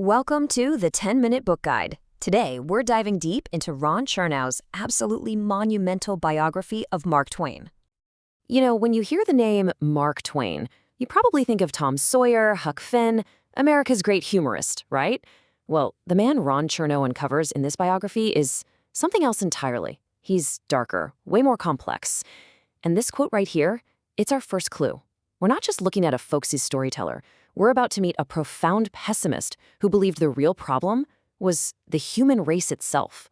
Welcome to the 10-Minute Book Guide. Today, we're diving deep into Ron Chernow's absolutely monumental biography of Mark Twain. You know, when you hear the name Mark Twain, you probably think of Tom Sawyer, Huck Finn, America's great humorist, right? Well, the man Ron Chernow uncovers in this biography is something else entirely. He's darker, way more complex. And this quote right here, it's our first clue. We're not just looking at a folksy storyteller. We're about to meet a profound pessimist who believed the real problem was the human race itself.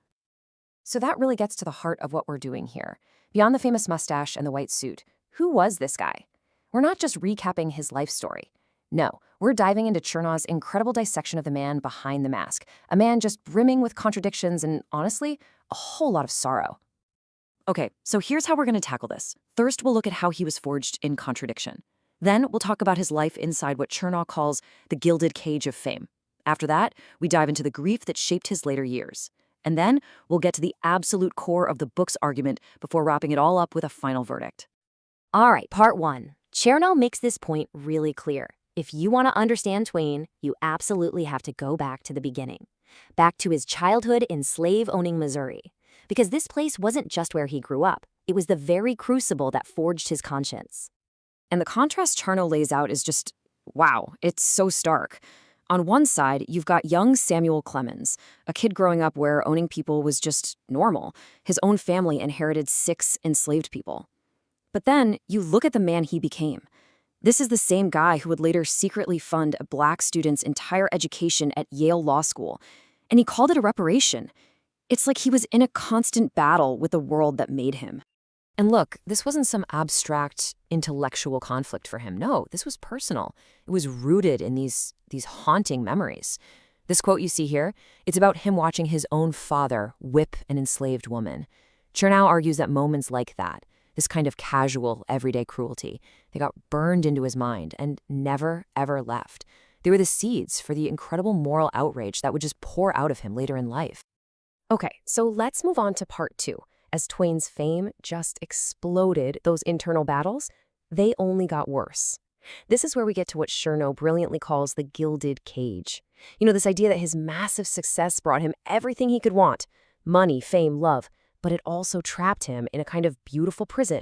So that really gets to the heart of what we're doing here. Beyond the famous mustache and the white suit, who was this guy? We're not just recapping his life story. No, we're diving into Chernow's incredible dissection of the man behind the mask, a man just brimming with contradictions and, honestly, a whole lot of sorrow. Okay, so here's how we're going to tackle this. First, we'll look at how he was forged in contradiction. Then we'll talk about his life inside what Chernow calls the gilded cage of fame. After that, we dive into the grief that shaped his later years. And then we'll get to the absolute core of the book's argument before wrapping it all up with a final verdict. All right, part one. Chernow makes this point really clear. If you want to understand Twain, you absolutely have to go back to the beginning. Back to his childhood in slave-owning Missouri. Because this place wasn't just where he grew up. It was the very crucible that forged his conscience. And the contrast Chernow lays out is just, wow, it's so stark. On one side, you've got young Samuel Clemens, a kid growing up where owning people was just normal. His own family inherited 6 enslaved people. But then you look at the man he became. This is the same guy who would later secretly fund a black student's entire education at Yale Law School. And he called it a reparation. It's like he was in a constant battle with the world that made him. And look, this wasn't some abstract intellectual conflict for him. No, this was personal. It was rooted in these haunting memories. This quote you see here, it's about him watching his own father whip an enslaved woman. Chernow argues that moments like that, this kind of casual, everyday cruelty, they got burned into his mind and never, ever left. They were the seeds for the incredible moral outrage that would just pour out of him later in life. Okay, so let's move on to part 2. As Twain's fame just exploded, those internal battles, they only got worse. This is where we get to what Chernow brilliantly calls the gilded cage. You know, this idea that his massive success brought him everything he could want, money, fame, love, but it also trapped him in a kind of beautiful prison.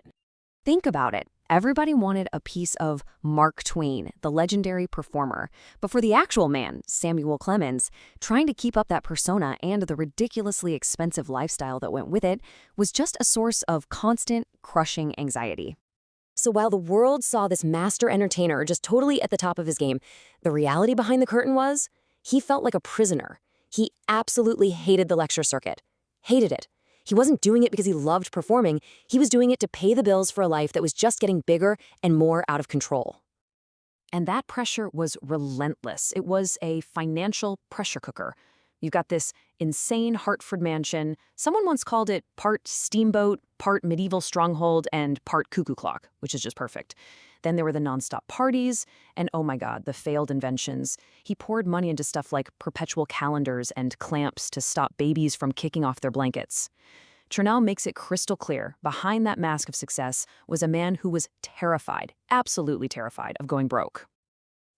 Think about it. Everybody wanted a piece of Mark Twain, the legendary performer. But for the actual man, Samuel Clemens, trying to keep up that persona and the ridiculously expensive lifestyle that went with it was just a source of constant, crushing anxiety. So while the world saw this master entertainer just totally at the top of his game, the reality behind the curtain was he felt like a prisoner. He absolutely hated the lecture circuit. Hated it. He wasn't doing it because he loved performing. He was doing it to pay the bills for a life that was just getting bigger and more out of control. And that pressure was relentless. It was a financial pressure cooker. You've got this insane Hartford mansion. Someone once called it part steamboat, part medieval stronghold, and part cuckoo clock, which is just perfect. Then there were the nonstop parties, and oh my God, the failed inventions. He poured money into stuff like perpetual calendars and clamps to stop babies from kicking off their blankets. Chernow makes it crystal clear, behind that mask of success was a man who was terrified, absolutely terrified, of going broke.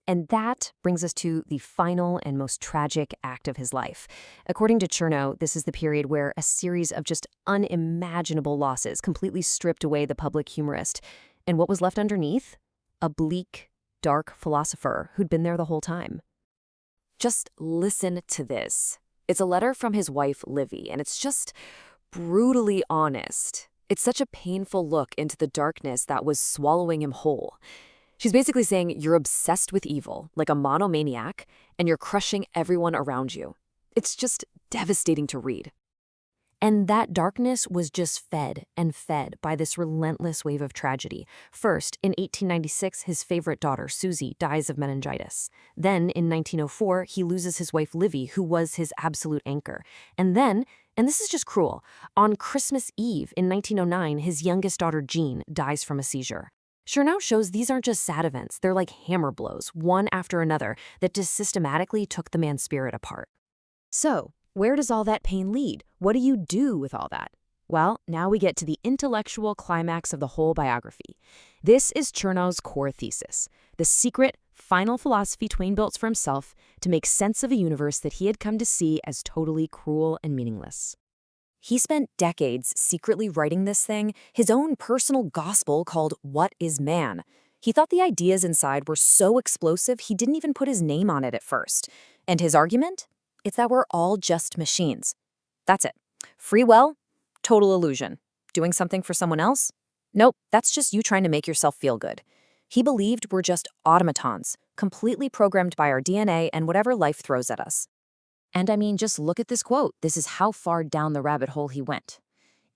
And that brings us to the final and most tragic act of his life. According to Chernow, this is the period where a series of just unimaginable losses completely stripped away the public humorist. And what was left underneath? A bleak, dark philosopher who'd been there the whole time. Just listen to this. It's a letter from his wife, Livy, and it's just brutally honest. It's such a painful look into the darkness that was swallowing him whole. She's basically saying you're obsessed with evil, like a monomaniac, and you're crushing everyone around you. It's just devastating to read. And that darkness was just fed and fed by this relentless wave of tragedy. First, in 1896, his favorite daughter, Susie, dies of meningitis. Then, in 1904, he loses his wife, Livy, who was his absolute anchor. And then, and this is just cruel, on Christmas Eve in 1909, his youngest daughter, Jean, dies from a seizure. Chernow shows these aren't just sad events, they're like hammer blows, one after another, that just systematically took the man's spirit apart. So, where does all that pain lead? What do you do with all that? Well, now we get to the intellectual climax of the whole biography. This is Chernow's core thesis, the secret, final philosophy Twain built for himself to make sense of a universe that he had come to see as totally cruel and meaningless. He spent decades secretly writing this thing, his own personal gospel called What is Man? He thought the ideas inside were so explosive he didn't even put his name on it at first. And his argument? It's that we're all just machines. That's it. Free will? Total illusion. Doing something for someone else? Nope, that's just you trying to make yourself feel good. He believed we're just automatons, completely programmed by our DNA and whatever life throws at us. And I mean, just look at this quote. This is how far down the rabbit hole he went.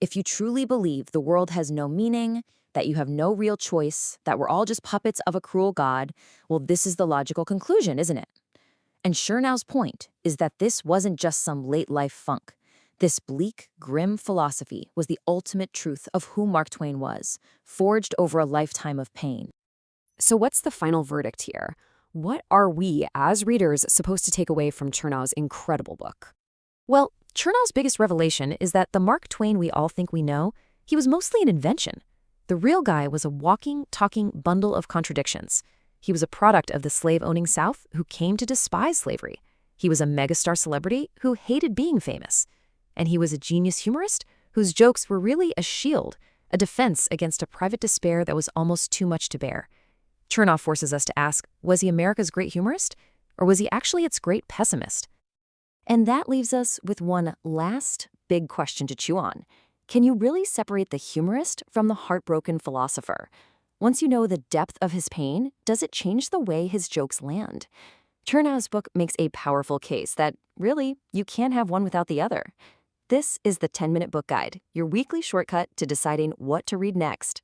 If you truly believe the world has no meaning, that you have no real choice, that we're all just puppets of a cruel God, well, this is the logical conclusion, isn't it? And Chernow's point is that this wasn't just some late-life funk. This bleak, grim philosophy was the ultimate truth of who Mark Twain was, forged over a lifetime of pain. So what's the final verdict here? What are we, as readers, supposed to take away from Chernow's incredible book? Well, Chernow's biggest revelation is that the Mark Twain we all think we know, he was mostly an invention. The real guy was a walking, talking bundle of contradictions. He was a product of the slave-owning South who came to despise slavery. He was a megastar celebrity who hated being famous. And he was a genius humorist whose jokes were really a shield, a defense against a private despair that was almost too much to bear. Chernow forces us to ask, was he America's great humorist? Or was he actually its great pessimist? And that leaves us with one last big question to chew on. Can you really separate the humorist from the heartbroken philosopher? Once you know the depth of his pain, does it change the way his jokes land? Chernow's book makes a powerful case that, really, you can't have one without the other. This is the 10-Minute Book Guide, your weekly shortcut to deciding what to read next.